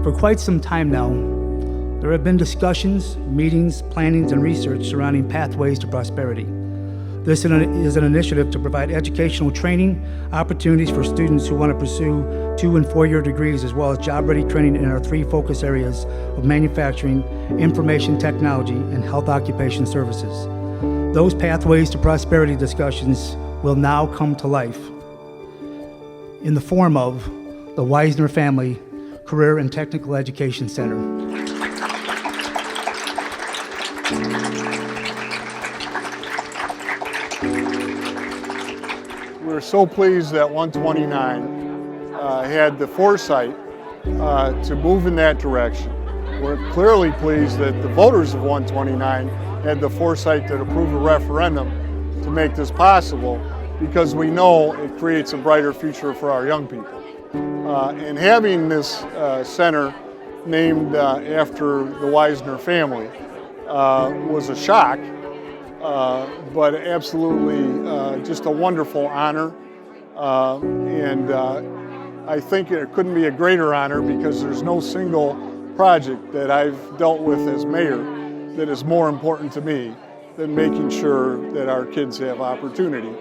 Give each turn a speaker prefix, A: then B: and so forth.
A: For quite some time now, there have been discussions, meetings, plannings, and research surrounding pathways to prosperity. This is an initiative to provide educational training opportunities for students who want to pursue 2- and 4-year degrees, as well as job-ready training in our 3 focus areas of manufacturing, information technology, and health occupation services. Those pathways to prosperity discussions will now come to life in the form of the Weisner Family Career and Technical Education Center.
B: We're so pleased that 129 had the foresight to move in that direction. We're clearly pleased that the voters of 129 had the foresight to approve a referendum to make this possible, because we know it creates a brighter future for our young people. And having this center named after the Weisner family was a shock, but absolutely just a wonderful honor. And I think it couldn't be a greater honor, because there's no single project that I've dealt with as mayor that is more important to me than making sure that our kids have opportunity.